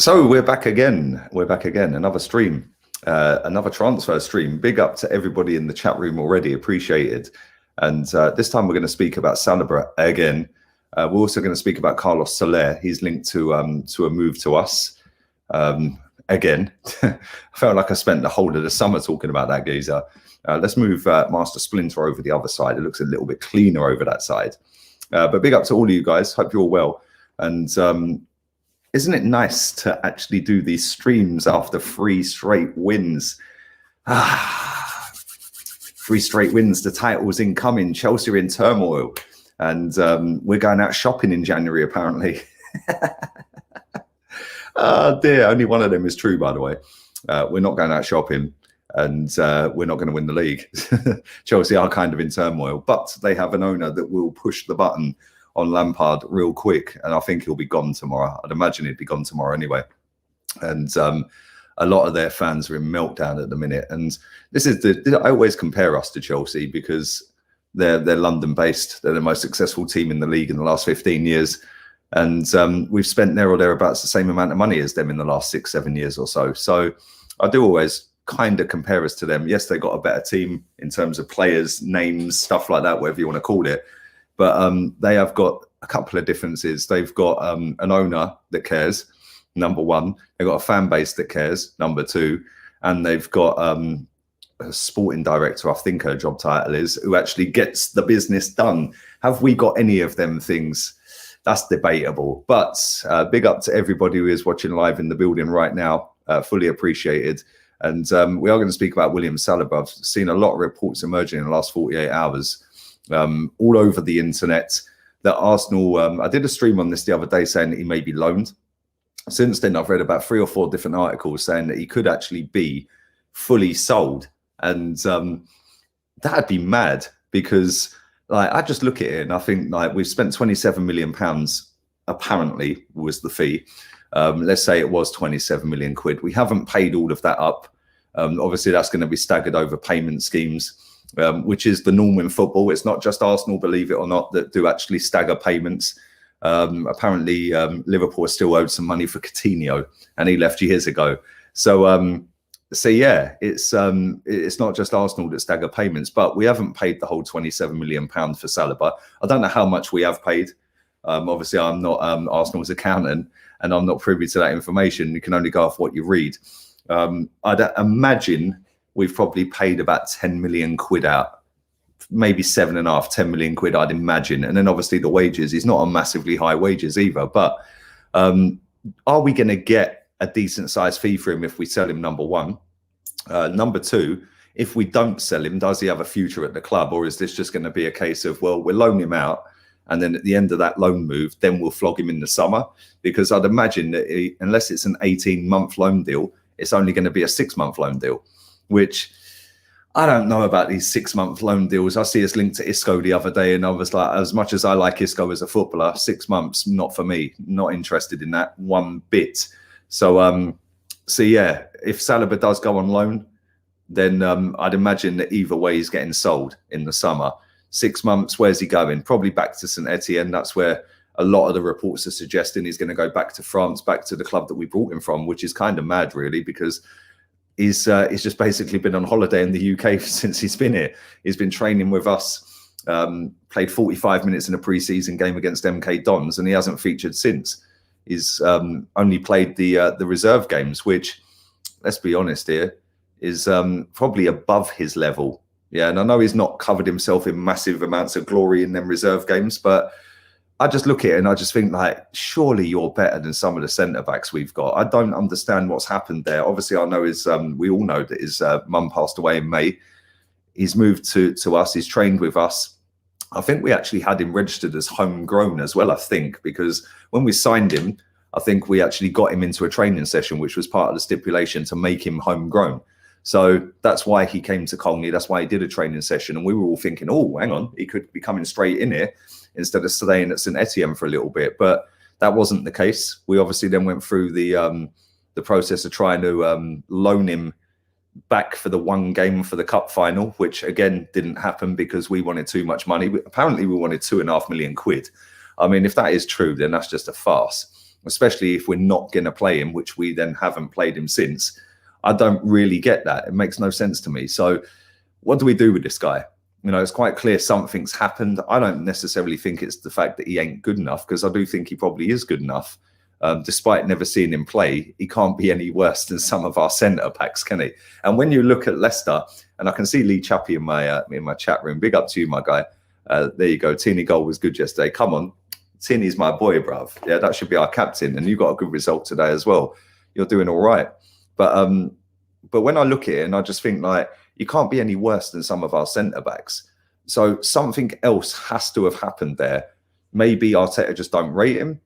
So we're back again. We're back again. Another stream, another transfer stream. Big up to everybody in the chat room already. Appreciated. And this time we're going to speak about Saliba again. We're also going to speak about Carlos Soler. He's linked to a move to us. Again, I felt like I spent the whole of the summer talking about that geezer. Let's move Master Splinter over the other side. It looks a little bit cleaner over that side. But big up to all of you guys. Hope you're all well. And isn't it nice to actually do these streams after 3 straight wins? 3 straight wins. The title's incoming. Chelsea are in turmoil. And we're going out shopping in January, apparently. Oh, dear. Only one of them is true, by the way. We're not going out shopping. And we're not going to win the league. Chelsea are kind of in turmoil. But they have an owner that will push the button on Lampard real quick, and I think he'll be gone tomorrow. I'd imagine he'd be gone tomorrow anyway. And a lot of their fans are in meltdown at the minute. And this is I always compare us to Chelsea because they're London based. They're the most successful team in the league in the last 15 years. And we've spent there or thereabouts the same amount of money as them in the last 6-7 years or so. So I do always kind of compare us to them. Yes, they got a better team in terms of players, names, stuff like that, whatever you want to call it. But they have got a couple of differences. They've got an owner that cares, number one. They've got a fan base that cares, number two. And they've got a sporting director, I think her job title is, who actually gets the business done. Have we got any of them things? That's debatable. But big up to everybody who is watching live in the building right now. Fully appreciated. And we are going to speak about William Saliba. I've seen a lot of reports emerging in the last 48 hours. All over the internet that Arsenal, I did a stream on this the other day saying that he may be loaned. Since then, I've read about 3 or 4 different articles saying that he could actually be fully sold. And that'd be mad because like I just look at it and I think like we've spent £27 million, apparently was the fee. Let's say it was 27 million quid. We haven't paid all of that up. Obviously, that's going to be staggered over payment schemes. Which is the norm in football. It's not just Arsenal, believe it or not, that do actually stagger payments. Apparently, Liverpool still owed some money for Coutinho, and he left years ago. So, yeah, it's not just Arsenal that stagger payments, but we haven't paid the whole £27 million for Saliba. I don't know how much we have paid. Obviously, I'm not Arsenal's accountant, and I'm not privy to that information. You can only go off what you read. I'd imagine we've probably paid about 10 million quid out, maybe 7.5, 10 million quid, I'd imagine. And then obviously the wages, he's not on massively high wages either. But are we going to get a decent sized fee for him if we sell him, number one? Number two, if we don't sell him, does he have a future at the club? Or is this just going to be a case of, well, we'll loan him out, and then at the end of that loan move, then we'll flog him in the summer? Because I'd imagine that unless it's an 18-month loan deal, it's only going to be a 6-month loan deal. Which I don't know about these 6-month loan deals. I see us linked to Isco the other day, and I was like, as much as I like Isco as a footballer, 6 months, not for me. Not interested in that one bit. So yeah, if Saliba does go on loan, then I'd imagine that either way he's getting sold in the summer. 6 months, where's he going? Probably back to St Etienne. That's where a lot of the reports are suggesting he's going to go back to France, back to the club that we brought him from, which is kind of mad, really, because he's just basically been on holiday in the UK since he's been here. He's been training with us, played 45 minutes in a pre-season game against MK Dons, and he hasn't featured since. He's only played the reserve games, which, let's be honest here, is probably above his level. Yeah, and I know he's not covered himself in massive amounts of glory in them reserve games, but I just look at it and I just think, like, surely you're better than some of the centre-backs we've got. I don't understand what's happened there. Obviously, I know we all know that his mum passed away in May. He's moved to us. He's trained with us. I think we actually had him registered as homegrown as well, I think, because when we signed him, I think we actually got him into a training session, which was part of the stipulation to make him homegrown. So that's why he came to Colney. That's why he did a training session. And we were all thinking, oh, hang on, he could be coming straight in here instead of staying at St Etienne for a little bit. But that wasn't the case. We obviously then went through the process of trying to loan him back for the one game for the cup final, which again didn't happen because we wanted too much money. Apparently we wanted 2.5 million quid. I mean, if that is true, then that's just a farce. especially if we're not going to play him, which we then haven't played him since. I don't really get that. It makes no sense to me. So what do we do with this guy? You know, it's quite clear something's happened. I don't necessarily think it's the fact that he ain't good enough, because I do think he probably is good enough. Despite never seeing him play, he can't be any worse than some of our centre backs, can he? And when you look at Leicester, and I can see Lee Chappie in my chat room. Big up to you, my guy. There you go. Tierney goal was good yesterday. Come on, Tierney's my boy, bruv. Yeah, that should be our captain. And you got a good result today as well. You're doing all right. But when I look at it, and I just think, like, you can't be any worse than some of our centre backs. So something else has to have happened there. Maybe Arteta just don't rate him.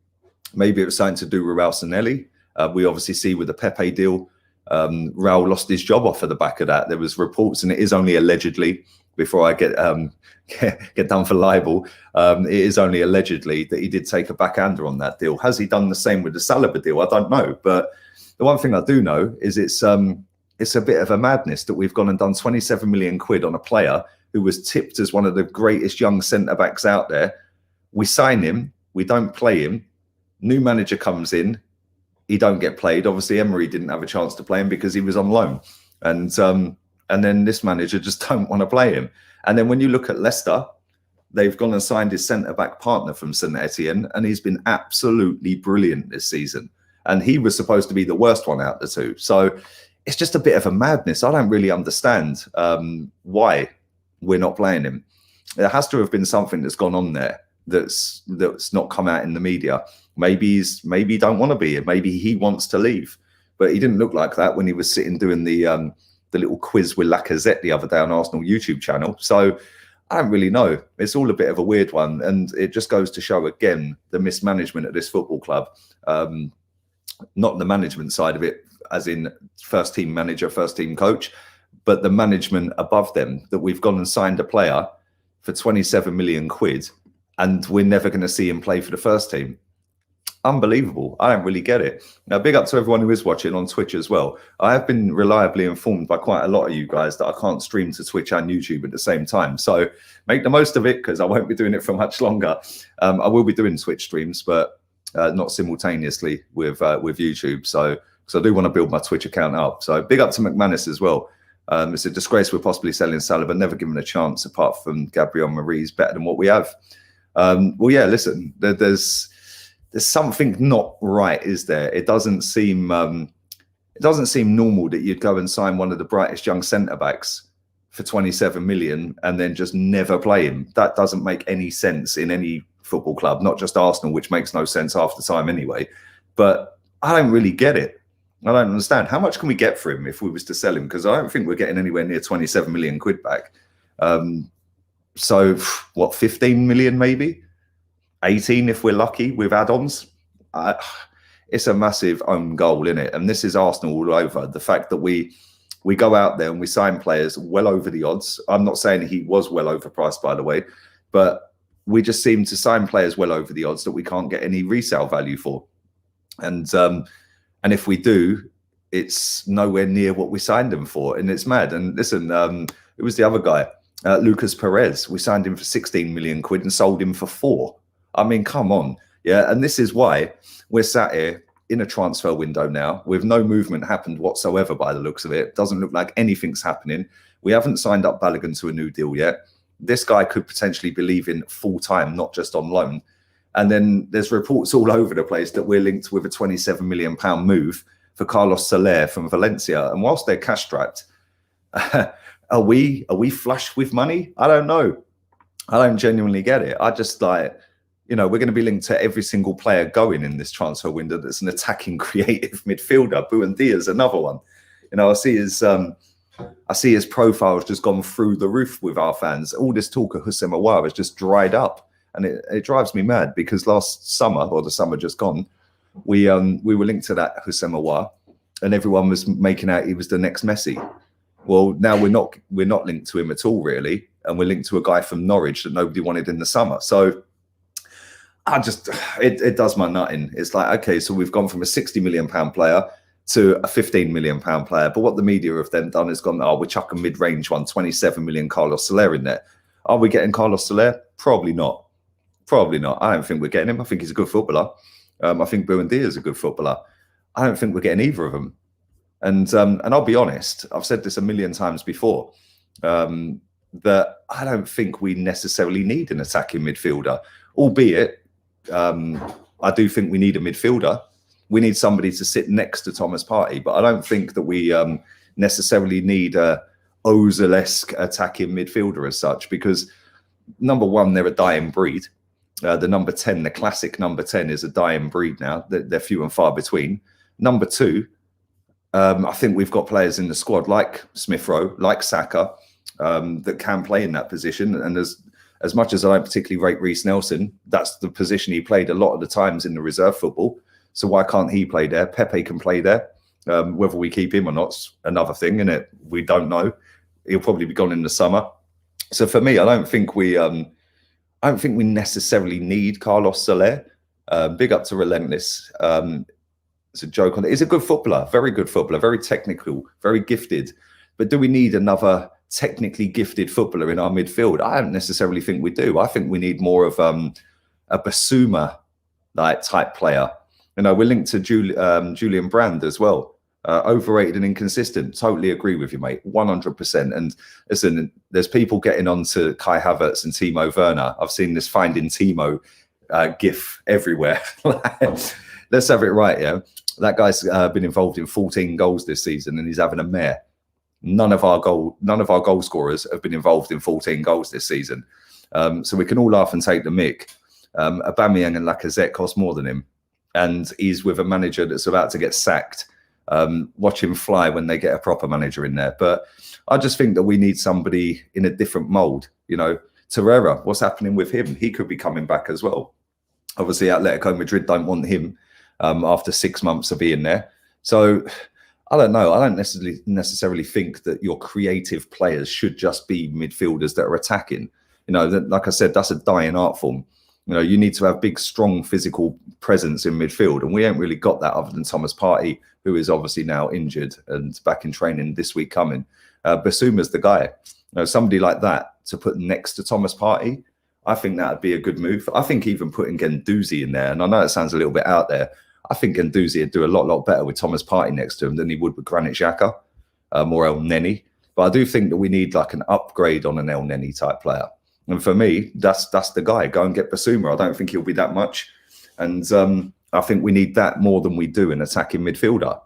Maybe it was something to do with Ralstonelli. We obviously see with the Pepe deal, Raul lost his job off of the back of that. There was reports, and it is only allegedly, before I get done for libel, it is only allegedly that he did take a backhander on that deal. Has he done the same with the Saliba deal? I don't know. But the one thing I do know is it's a bit of a madness that we've gone and done 27 million quid on a player who was tipped as one of the greatest young centre-backs out there. We sign him, we don't play him. New manager comes in, he don't get played. Obviously, Emery didn't have a chance to play him because he was on loan. And then this manager just don't want to play him. And then when you look at Leicester, they've gone and signed his centre-back partner from St Etienne, and he's been absolutely brilliant this season. And he was supposed to be the worst one out of the two. So it's just a bit of a madness. I don't really understand why we're not playing him. There has to have been something that's gone on there that's not come out in the media. Maybe he don't want to be here. Maybe he wants to leave. But he didn't look like that when he was sitting doing the little quiz with Lacazette the other day on Arsenal YouTube channel. So I don't really know. It's all a bit of a weird one. And it just goes to show, again, the mismanagement of this football club. Not the management side of it, as in first team manager, first team coach, but the management above them, that we've gone and signed a player for 27 million quid and we're never going to see him play for the first team. Unbelievable. I don't really get it. Now, big up to everyone who is watching on Twitch as well. I have been reliably informed by quite a lot of you guys that I can't stream to Twitch and YouTube at the same time. So make the most of it, because I won't be doing it for much longer. I will be doing Twitch streams, but not simultaneously with YouTube. So, because I do want to build my Twitch account up. So big up to McManus as well. It's a disgrace we're possibly selling Saliba, never given a chance apart from Gabriel Marie's better than what we have. Well, yeah, listen, there's something not right, is there? It doesn't seem normal that you'd go and sign one of the brightest young centre backs for 27 million and then just never play him. That doesn't make any sense in any football club, not just Arsenal, which makes no sense half the time anyway. But I don't really get it. I don't understand. How much can we get for him if we was to sell him? Because I don't think we're getting anywhere near 27 million quid back. So what, 15 million maybe? 18 if we're lucky with add-ons. It's a massive own goal, isn't it? And this is Arsenal all over. The fact that we go out there and we sign players well over the odds. I'm not saying he was well overpriced, by the way, but we just seem to sign players well over the odds that we can't get any resale value for. And if we do, it's nowhere near what we signed him for. And it's mad. And listen, it was the other guy, Lucas Perez. We signed him for 16 million quid and sold him for 4. I mean, come on. Yeah. And this is why we're sat here in a transfer window now with no movement happened whatsoever by the looks of it. Doesn't look like anything's happening. We haven't signed up Balogun to a new deal yet. This guy could potentially be leaving full time, not just on loan. And then there's reports all over the place that we're linked with a £27 million move for Carlos Soler from Valencia. And whilst they're cash strapped, are we flush with money? I don't know. I don't genuinely get it. I just like, you know, we're going to be linked to every single player going in this transfer window that's an attacking creative midfielder. Buendia's another one. You know, I see his profile has just gone through the roof with our fans. All this talk of Houssem Aouar has just dried up. And it drives me mad because last summer, or the summer just gone, we were linked to that Houssem Aouar, and everyone was making out he was the next Messi. Well, now we're not linked to him at all, really, and we're linked to a guy from Norwich that nobody wanted in the summer. So it does my nut in. It's like, okay, so we've gone from a £60 million player to a £15 million player, but what the media have then done is gone, oh, we're chucking mid-range one, 27 million Carlos Soler in there. Are we getting Carlos Soler? Probably not. Probably not. I don't think we're getting him. I think he's a good footballer. I think Buendia is a good footballer. I don't think we're getting either of them. And I'll be honest, I've said this a million times before, that I don't think we necessarily need an attacking midfielder, albeit I do think we need a midfielder. We need somebody to sit next to Thomas Partey, but I don't think that we necessarily need a Ozil-esque attacking midfielder as such, because number one, they're a dying breed. The number 10, the classic number 10 is a dying breed now. They're few and far between. Number two, I think we've got players in the squad like Smith Rowe, like Saka, that can play in that position. And as much as I don't particularly rate Reece Nelson, that's the position he played a lot of the times in the reserve football. So why can't he play there? Pepe can play there. Whether we keep him or not's another thing, innit? We don't know. He'll probably be gone in the summer. So for me, I don't think we necessarily need Carlos Soler. Big up to Relentless. It's a joke on it. He's a good footballer, very good footballer, very technical, very gifted. But do we need another technically gifted footballer in our midfield? I don't necessarily think we do. I think we need more of a Basuma like type player. You know, we're linked to Julian Brand as well. Overrated and inconsistent. Totally agree with you, mate. 100%. And listen, there's people getting on to Kai Havertz and Timo Werner. I've seen this Finding Timo gif everywhere. Let's have it right, yeah. That guy's been involved in 14 goals this season, and he's having a mare. None of our goal scorers have been involved in 14 goals this season. So we can all laugh and take the mick. Aubameyang and Lacazette cost more than him, and he's with a manager that's about to get sacked. Watch him fly when they get a proper manager in there. But I just think that we need somebody in a different mold. You know, Torreira, what's happening with him? He could be coming back as well. Obviously, Atletico Madrid don't want him after 6 months of being there. So I don't know. I don't necessarily think that your creative players should just be midfielders that are attacking. You know, like I said, that's a dying art form. You know, you need to have big, strong physical presence in midfield. And we ain't really got that other than Thomas Partey, who is obviously now injured and back in training this week coming. Basuma's the guy. You know, somebody like that to put next to Thomas Partey, I think that would be a good move. I think even putting Guendouzi in there, and I know it sounds a little bit out there, I think Guendouzi would do a lot better with Thomas Partey next to him than he would with Granit Xhaka or El Neni. But I do think that we need like an upgrade on an El Neni type player. And for me, that's the guy. Go and get Basuma. I don't think he'll be that much. And I think we need that more than we do an attacking midfielder.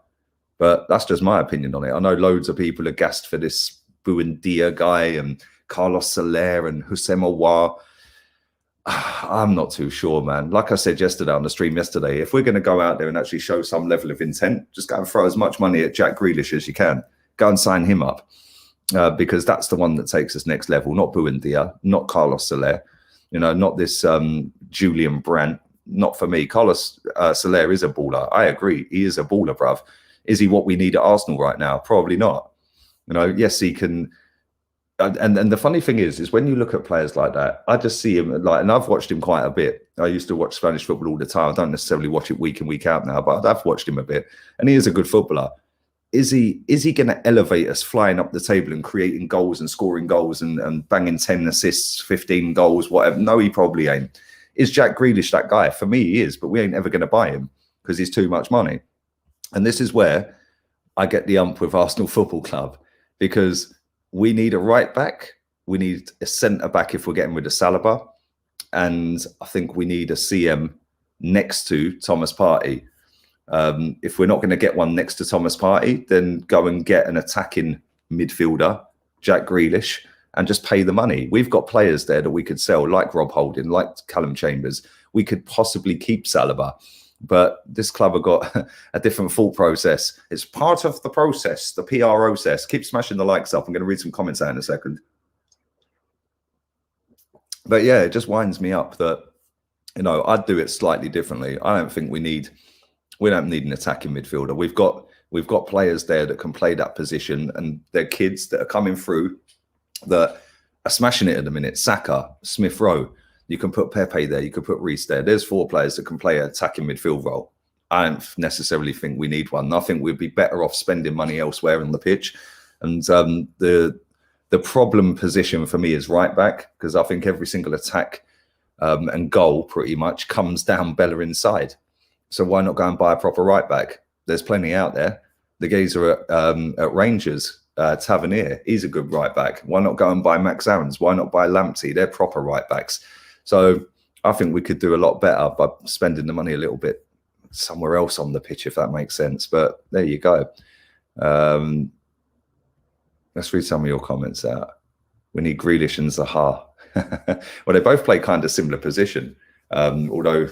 But that's just my opinion on it. I know loads of people are gassed for this Buendia guy and Carlos Soler and Houssem Aouar. I'm not too sure, man. Like I said yesterday on the stream yesterday, if we're going to go out there and actually show some level of intent, just go and throw as much money at Jack Grealish as you can. Go and sign him up. Because that's the one that takes us next level, not Buendia, not Carlos Soler, you know, not this Julian Brandt, not for me. Carlos Soler is a baller. I agree. He is a baller, bruv. Is he what we need at Arsenal right now? Probably not. You know, yes, he can. And the funny thing is when you look at players like that, I just see him like, and I've watched him quite a bit. I used to watch Spanish football all the time. I don't necessarily watch it week in, week out now, but I've watched him a bit, and he is a good footballer. Is he going to elevate us flying up the table and creating goals and scoring goals and banging 10 assists, 15 goals, whatever? No, he probably ain't. Is Jack Grealish that guy? For me, he is, but we ain't ever going to buy him because he's too much money. And this is where I get the ump with Arsenal Football Club, because we need a right back. We need a centre back if we're getting rid of Saliba. And I think we need a CM next to Thomas Partey. If we're not going to get one next to Thomas Partey, then go and get an attacking midfielder, Jack Grealish, and just pay the money. We've got players there that we could sell, like Rob Holding, like Callum Chambers. We could possibly keep Saliba. But this club have got a different thought process. It's part of the process, the PR process. Keep smashing the likes up. I'm going to read some comments out in a second. But yeah, it just winds me up that, you know, I'd do it slightly differently. I don't think we don't need an attacking midfielder. We've got players there that can play that position, and they're kids that are coming through that are smashing it at the minute. Saka, Smith Rowe. You can put Pepe there. You could put Reece there. There's 4 players that can play an attacking midfield role. I don't necessarily think we need one. I think we'd be better off spending money elsewhere on the pitch. And the problem position for me is right back, because I think every single attack and goal pretty much comes down Bella inside. So why not go and buy a proper right back? There's plenty out there. The geezer at Rangers, Tavernier, he's a good right back. Why not go and buy Max Aarons? Why not buy Lamptey? They're proper right backs. So I think we could do a lot better by spending the money a little bit somewhere else on the pitch, if that makes sense. But there you go. Let's read some of your comments out. We need Grealish and Zaha. Well, they both play kind of similar position, although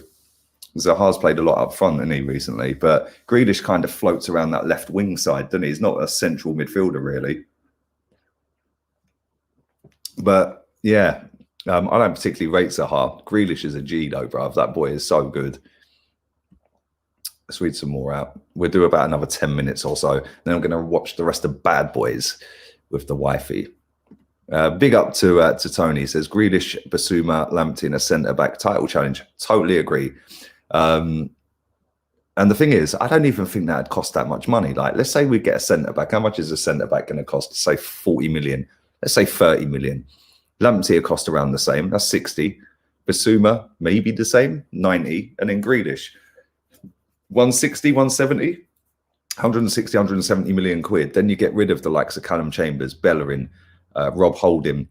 Zaha's played a lot up front, hasn't he, recently? But Grealish kind of floats around that left wing side, doesn't he? He's not a central midfielder, really. But yeah, I don't particularly rate Zaha. Grealish is a G, though, bruv. That boy is so good. Let's read some more out. We'll do about another 10 minutes or so. Then I'm going to watch the rest of Bad Boys with the wifey. Big up to Tony. He says, Grealish, Basuma, Lamptey in a centre-back title challenge. Totally agree. And the thing is, I don't even think that'd cost that much money. Like, let's say we get a centre-back. How much is a centre-back going to cost? Say 40 million. Let's say 30 million. Lamptey will cost around the same. That's 60. Basuma, maybe the same, 90. And then Grealish, 160, 170, 160, 170 million quid. Then you get rid of the likes of Callum Chambers, Bellerin, Rob Holding.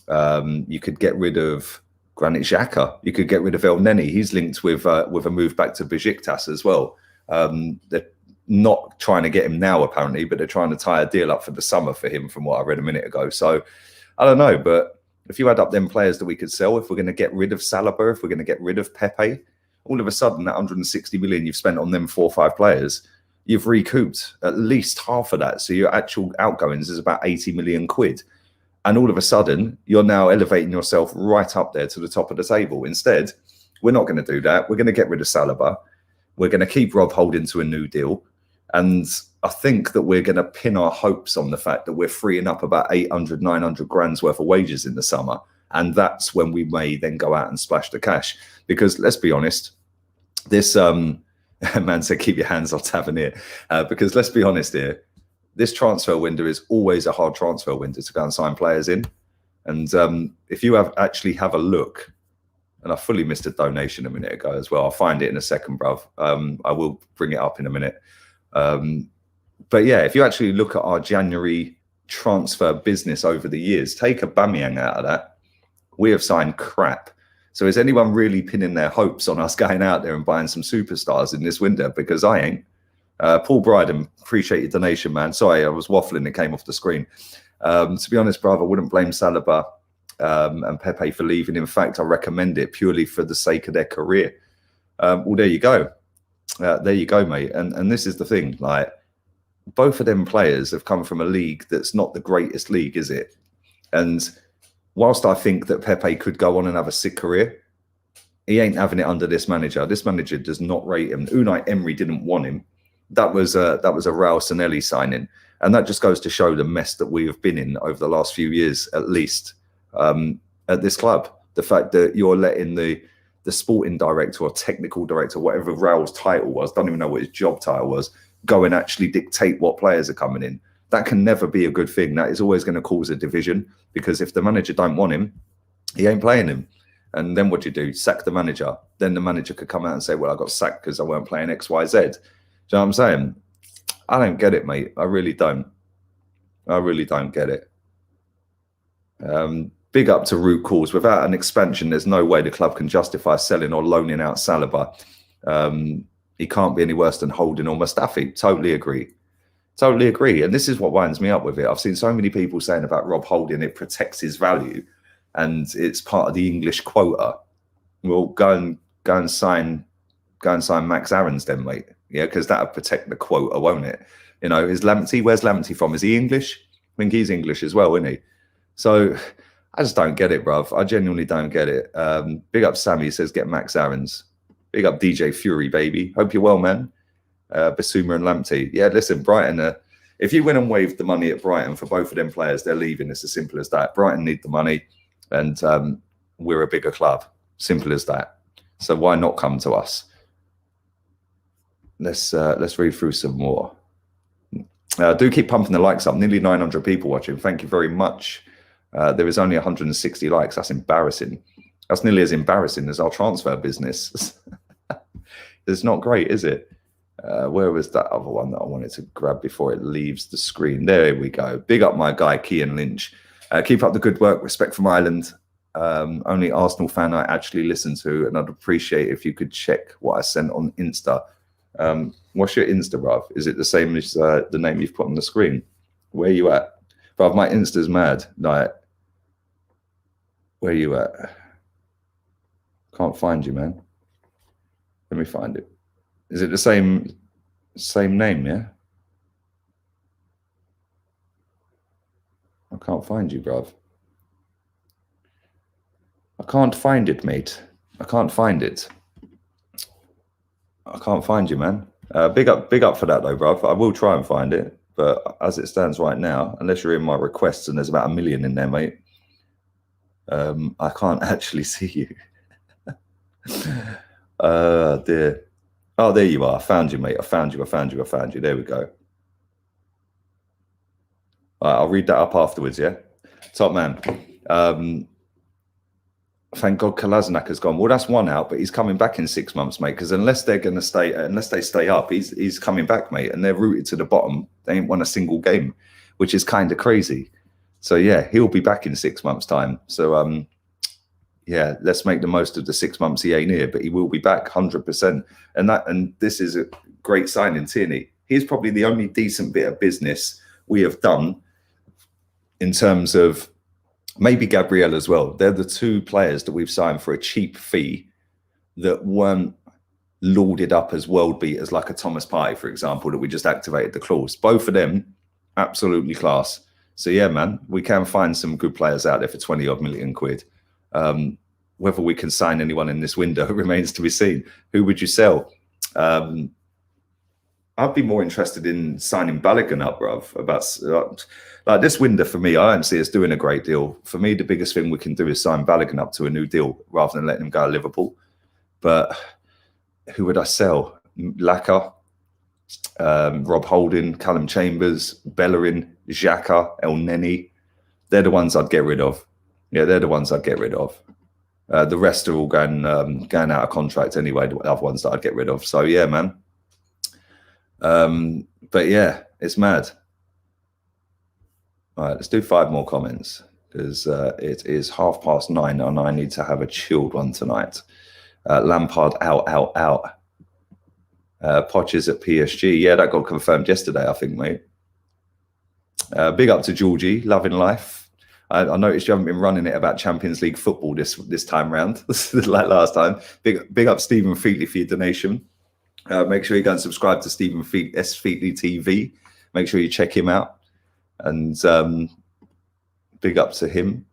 You could get rid of Granit Xhaka. You could get rid of El Neni. He's linked with a move back to Besiktas as well. They're not trying to get him now, apparently, but they're trying to tie a deal up for the summer for him, from what I read a minute ago. So I don't know, but if you add up them players that we could sell, if we're going to get rid of Saliba, if we're going to get rid of Pepe, all of a sudden that 160 million you've spent on them 4 or 5 players, you've recouped at least half of that. So your actual outgoings is about 80 million quid. And all of a sudden, you're now elevating yourself right up there to the top of the table. Instead, we're not going to do that. We're going to get rid of Saliba. We're going to keep Rob Holding to a new deal. And I think that we're going to pin our hopes on the fact that we're freeing up about 800, 900 grand's worth of wages in the summer. And that's when we may then go out and splash the cash. Because let's be honest, this man said, keep your hands off Tavernier. Because let's be honest here, this transfer window is always a hard transfer window to go and sign players in. And if you actually have a look, and I fully missed a donation a minute ago as well. I'll find it in a second, bruv. I will bring it up in a minute. But yeah, if you actually look at our January transfer business over the years, take Aubameyang out of that, we have signed crap. So is anyone really pinning their hopes on us going out there and buying some superstars in this window? Because I ain't. Paul Bryden, appreciate your donation, man. Sorry, I was waffling. It came off the screen. To be honest, bruv, I wouldn't blame Saliba and Pepe for leaving. In fact, I recommend it purely for the sake of their career. Well, there you go. There you go, mate. And this is the thing. Like, both of them players have come from a league that's not the greatest league, is it? And whilst I think that Pepe could go on and have a sick career, he ain't having it under this manager. This manager does not rate him. Unai Emery didn't want him. That was a Raul Sanelli signing. And that just goes to show the mess that we have been in over the last few years, at least, at this club. The fact that you're letting the sporting director or technical director, whatever Raul's title was, don't even know what his job title was, go and actually dictate what players are coming in. That can never be a good thing. That is always going to cause a division, because if the manager don't want him, he ain't playing him. And then what do you do? Sack the manager. Then the manager could come out and say, well, I got sacked because I weren't playing X, Y, Z. Do you know what I'm saying? I don't get it, mate. I really don't. I really don't get it. Big up to Root Cause. Without an expansion, there's no way the club can justify selling or loaning out Saliba. He can't be any worse than Holding or Mustafi. Totally agree. Totally agree. And this is what winds me up with it. I've seen so many people saying about Rob Holding, it protects his value and it's part of the English quota. Well, go and sign Max Aarons then, mate. Yeah, because that'll protect the quota, won't it? You know, where's Lamptey from? Is he English? I think he's English as well, isn't he? So I just don't get it, bruv. I genuinely don't get it. Big up Sammy, says get Max Aarons. Big up DJ Fury, baby. Hope you're well, man. Basuma and Lamptey. Yeah, listen, Brighton, if you went and waved the money at Brighton for both of them players, they're leaving. It's as simple as that. Brighton need the money, and we're a bigger club. Simple as that. So why not come to us? Let's read through some more. Do keep pumping the likes up. Nearly 900 people watching. Thank you very much. There is only 160 likes. That's embarrassing. That's nearly as embarrassing as our transfer business. It's not great, is it? Where was that other one that I wanted to grab before it leaves the screen? There we go. Big up my guy, Kean Lynch. Keep up the good work. Respect from Ireland. Only Arsenal fan I actually listen to, and I'd appreciate if you could check what I sent on Insta. What's your Insta, bruv? Is it the same as the name you've put on the screen? Where you at? Bruv, my Insta's mad. Like, where you at? Can't find you, man. Let me find it. Is it the same name, yeah? I can't find you, bruv. I can't find it, mate. I can't find it. I can't find you, man. Big up for that, though, bruv. I will try and find it, but as it stands right now, unless you're in my requests and there's about 1 million in there, mate, I can't actually see you. Dear. Oh, there you are. I found you, mate. I found you. There we go. All right, I'll read that up afterwards, yeah? Top man. Thank God Kolasinac has gone. Well, that's one out, but he's coming back in 6 months, mate, because unless they stay up, he's coming back, mate, and they're rooted to the bottom. They ain't won a single game, which is kind of crazy. So, yeah, he'll be back in 6 months' time. So, yeah, let's make the most of the 6 months he ain't here, but he will be back 100%. And this is a great signing, Tierney. He's probably the only decent bit of business we have done in terms of maybe Gabriel as well. They're the two players that we've signed for a cheap fee that weren't lauded up as world beaters like a Thomas Partey, for example, that we just activated the clause. Both of them, absolutely class. So, yeah, man, we can find some good players out there for 20-odd million quid. Whether we can sign anyone in this window remains to be seen. Who would you sell? I'd be more interested in signing Balogun up, bruv. Like this window for me, I don't see us doing a great deal. For me, the biggest thing we can do is sign Balogun up to a new deal rather than letting him go to Liverpool. But who would I sell? Laka, Rob Holding, Callum Chambers, Bellerin, Xhaka, El Neni. They're the ones I'd get rid of. Yeah, they're the ones I'd get rid of. The rest are all going out of contract anyway, the other ones that I'd get rid of. So, yeah, man. But, yeah, it's mad. All right, let's do 5 more comments because it is 9:30 and I need to have a chilled one tonight. Lampard out. Poch is at PSG. Yeah, that got confirmed yesterday, I think, mate. Big up to Georgie, loving life. I noticed you haven't been running it about Champions League football this time round, like last time. Big up Stephen Featley for your donation. Make sure you go and subscribe to Stephen Featley TV. Make sure you check him out. And big up to him.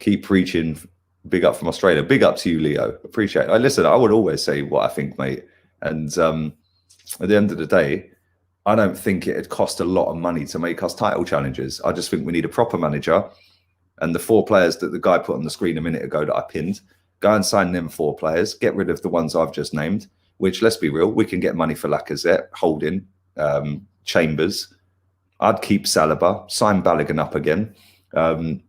Keep preaching. Big up from Australia. Big up to you, Leo. Appreciate it. Listen, I would always say what I think, mate. And at the end of the day, I don't think it'd cost a lot of money to make us title challengers. I just think we need a proper manager. And the 4 players that the guy put on the screen a minute ago that I pinned, go and sign them 4 players. Get rid of the ones I've just named, which, let's be real, we can get money for Lacazette, Holding, Chambers. I'd keep Saliba, sign Balogun up again.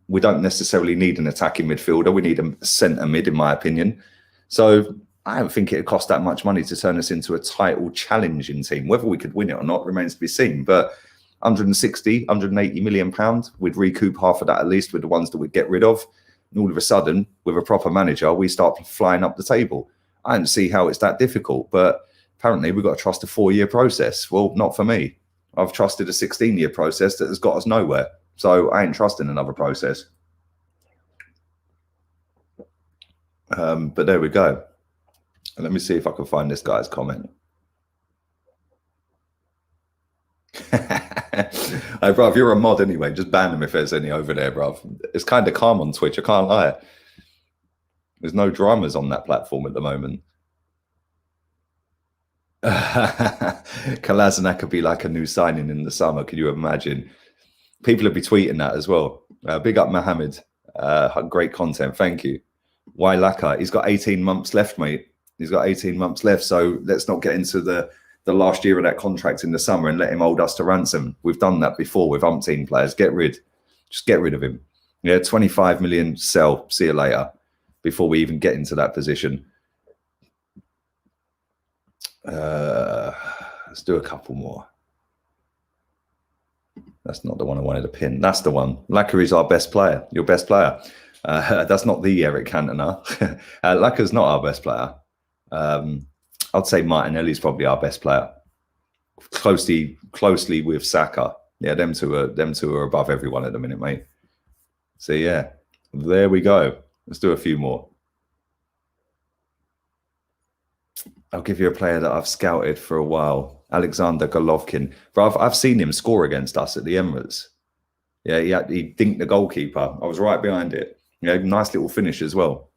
We don't necessarily need an attacking midfielder. We need a centre mid, in my opinion. So I don't think it'd cost that much money to turn us into a title challenging team. Whether we could win it or not remains to be seen. But 160, 180 million pounds, we'd recoup half of that at least with the ones that we'd get rid of. And all of a sudden, with a proper manager, we start flying up the table. I don't see how it's that difficult, but apparently we've got to trust a 4-year process. Well, not for me. I've trusted a 16-year process that has got us nowhere. So I ain't trusting another process. But there we go. And let me see if I can find this guy's comment. Hey, bruv, you're a mod anyway. Just ban them if there's any over there, bruv. It's kind of calm on Twitch. I can't lie. There's no dramas on that platform at the moment. Kolasinac could be like a new signing in the summer. Can you imagine? People would be tweeting that as well. Big up Mohammed. Great content. Thank you. Why Laka? He's got 18 months left, mate. He's got 18 months left. So let's not get into the last year of that contract in the summer and let him hold us to ransom. We've done that before with umpteen players. Just get rid of him. Yeah, 25 million, sell. See you later. Before we even get into that position. Let's do a couple more. That's not the one I wanted to pin. That's the one. Laka is our best player, your best player. That's not the Eric Cantona. Laka's not our best player. I'd say Martinelli's probably our best player. Closely with Saka. Yeah, them two are above everyone at the minute, mate. So yeah, there we go. Let's do a few more. I'll give you a player that I've scouted for a while. Alexander Golovkin. Bro, I've seen him score against us at the Emirates. Yeah, he dinked the goalkeeper. I was right behind it. Yeah, nice little finish as well.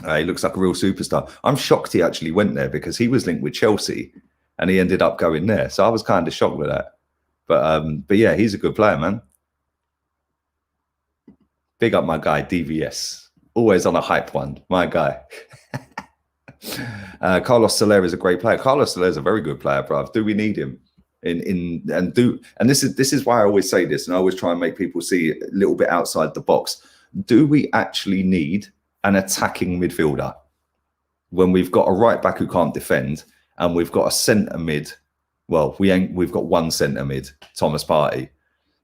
He looks like a real superstar. I'm shocked he actually went there because he was linked with Chelsea and he ended up going there. So I was kind of shocked with that. But yeah, he's a good player, man. Big up my guy, DVS. Always on a hype one, my guy. Carlos Soler is a great player. Carlos Soler is a very good player, bruv. Do we need him? And this is why I always say this, and I always try and make people see a little bit outside the box. Do we actually need an attacking midfielder when we've got a right back who can't defend and we've got a centre mid? Well, we've got one centre mid, Thomas Partey.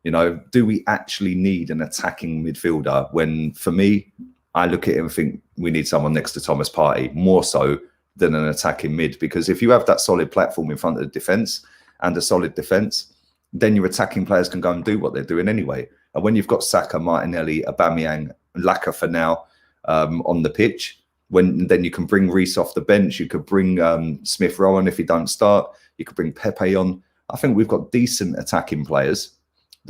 You know, do we actually need an attacking midfielder when, for me, I look at it and think we need someone next to Thomas Partey more so than an attacking mid? Because if you have that solid platform in front of the defence and a solid defence, then your attacking players can go and do what they're doing anyway. And when you've got Saka, Martinelli, Aubameyang, Laka for now on the pitch, then you can bring Reece off the bench. You could bring Smith Rowe on if he don't start. You could bring Pepe on. I think we've got decent attacking players.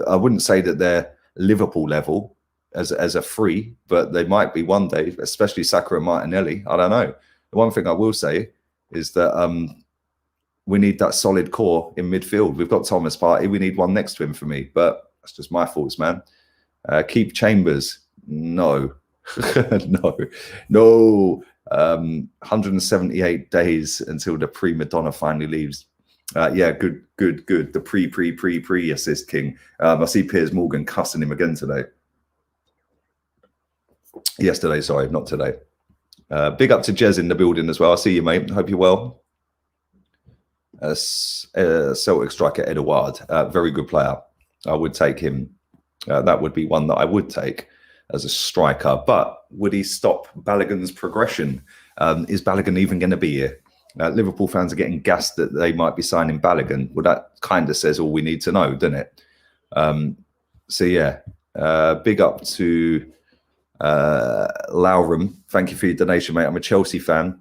I wouldn't say that they're Liverpool level as a free, but they might be one day, especially Saka and Martinelli. I don't know. The one thing I will say is that we need that solid core in midfield. We've got Thomas Partey. We need one next to him for me, but that's just my thoughts, man. Keep Chambers. No. No. 178 days until the prima donna finally leaves. Yeah, good. The pre assist king. I see Piers Morgan cussing him again today. Yesterday, sorry, not today. Big up to Jez in the building as well. I see you, mate. Hope you're well. Celtic striker Edouard, very good player. I would take him. That would be one that I would take as a striker. But would he stop Balogun's progression? Is Balogun even going to be here? Liverpool fans are getting gassed that they might be signing Balogun. Well, that kind of says all we need to know, doesn't it? So yeah, big up to Lauram. Thank you for your donation, mate. I'm a Chelsea fan.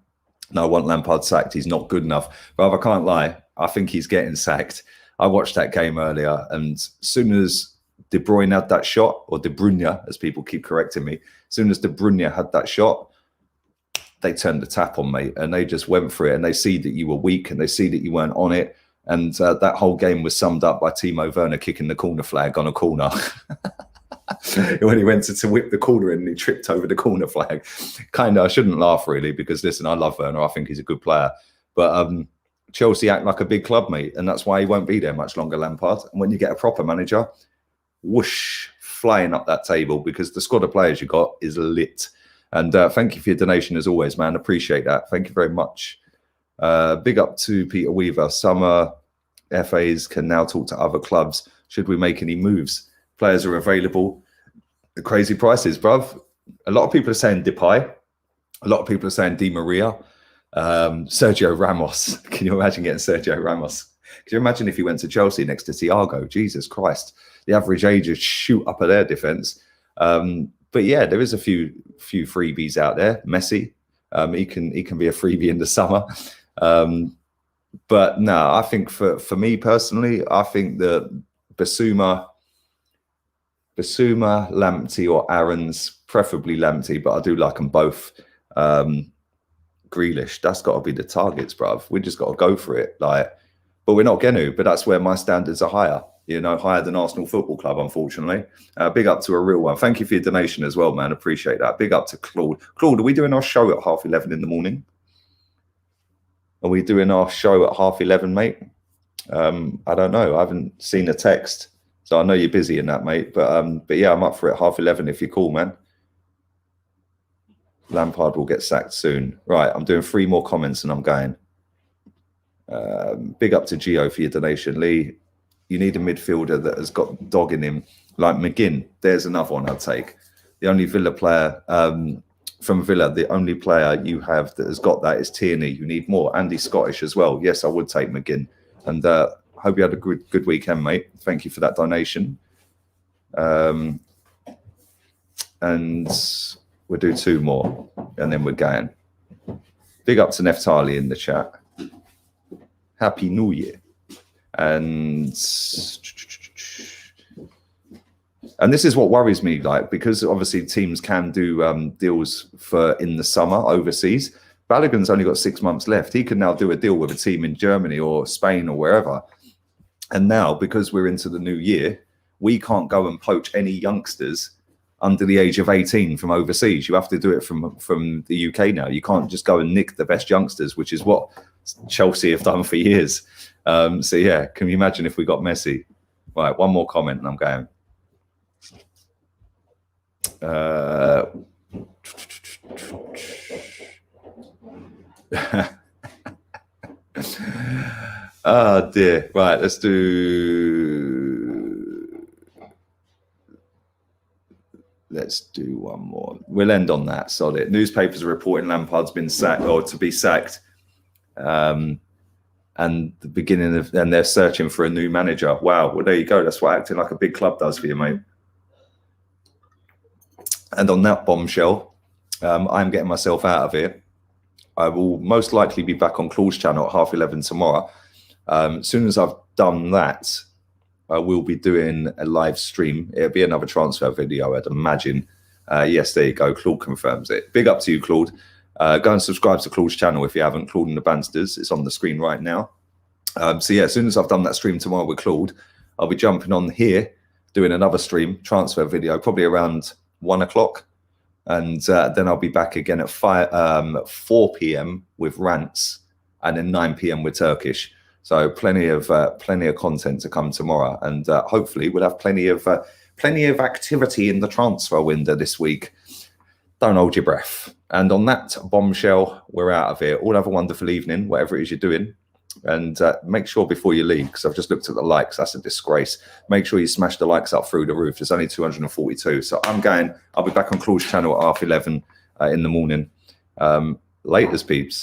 No, I want Lampard sacked. He's not good enough. But I can't lie. I think he's getting sacked. I watched that game earlier, and as soon as De Bruyne had that shot, or De Bruyne, as people keep correcting me, as soon as De Bruyne had that shot, they turned the tap on, mate, and they just went for it. And they see that you were weak, and they see that you weren't on it. And that whole game was summed up by Timo Werner kicking the corner flag on a corner. When he went to whip the corner and he tripped over the corner flag. Kind of, I shouldn't laugh really, because listen, I love Werner. I think he's a good player. But Chelsea act like a big club, mate, and that's why he won't be there much longer, Lampard. And when you get a proper manager, whoosh, flying up that table, because the squad of players you got is lit. And thank you for your donation as always, man. Appreciate that. Thank you very much. Big up to Peter Weaver. Summer FAs can now talk to other clubs. Should we make any moves? Players are available. The crazy prices, bruv. A lot of people are saying Depay. A lot of people are saying Di Maria. Sergio Ramos. Can you imagine getting Sergio Ramos? Can you imagine if he went to Chelsea next to Thiago? Jesus Christ. The average age is shoot up at their defence. But yeah, there is a few freebies out there. Messi. He can be a freebie in the summer. But no, I think for me personally, I think that Basuma, Lamptey or Aaron's, preferably Lamptey, but I do like them both. Grealish, that's got to be the targets, bruv. We just got to go for it. But we're not going to. But that's where my standards are higher. You know, higher than Arsenal Football Club, unfortunately. Big up to a real one. Thank you for your donation as well, man. Appreciate that. Big up to Claude. Claude, are we doing our show at 11:30 in the morning? Are we doing our show at 11:30, mate? I don't know. I haven't seen a text. So I know you're busy in that, mate. But yeah, I'm up for it 11:30 if you're cool, man. Lampard will get sacked soon. Right, I'm doing 3 more comments and I'm going. Big up to Gio for your donation. Lee, you need a midfielder that has got dog in him, like McGinn. There's another one I'd take. The only Villa player from Villa, the only player you have that has got that is Tierney. You need more. Andy Scottish as well. Yes, I would take McGinn. And hope you had a good weekend, mate. Thank you for that donation. And we'll do 2 more, and then we're going. Big up to Neftali in the chat. Happy New Year. And this is what worries me, like, because obviously teams can do deals for in the summer overseas. Balogun's only got 6 months left. He can now do a deal with a team in Germany or Spain or wherever. And now, because we're into the new year, we can't go and poach any youngsters under the age of 18 from overseas. You have to do it from the UK now. You can't just go and nick the best youngsters, which is what Chelsea have done for years. So yeah, can you imagine if we got Messi? Right, one more comment and I'm going. Oh dear. Right, let's do one more. We'll end on that. Solid. Newspapers are reporting Lampard's been sacked or to be sacked. And the beginning of, and they're searching for a new manager. Wow. Well, there you go. That's what acting like a big club does for you, mate. And on that bombshell, I'm getting myself out of here. I will most likely be back on Claw's channel at 11:30 tomorrow. As soon as I've done that, I will be doing a live stream. It'll be another transfer video, I'd imagine. Yes, there you go. Claude confirms it. Big up to you, Claude. Go and subscribe to Claude's channel if you haven't. Claude and the Bansters. It's on the screen right now. So yeah, as soon as I've done that stream tomorrow with Claude, I'll be jumping on here, doing another stream, transfer video, probably around 1 o'clock. And then I'll be back again at 4 p.m. with rants, and then 9 p.m. with Turkish. So plenty of content to come tomorrow, and hopefully we'll have plenty of activity in the transfer window this week. Don't hold your breath. And on that bombshell, we're out of here. All have a wonderful evening, whatever it is you're doing. And make sure before you leave, because I've just looked at the likes, that's a disgrace. Make sure you smash the likes up through the roof. There's only 242. So I'm going. I'll be back on Claw's channel at 11:30 in the morning. Laters, peeps.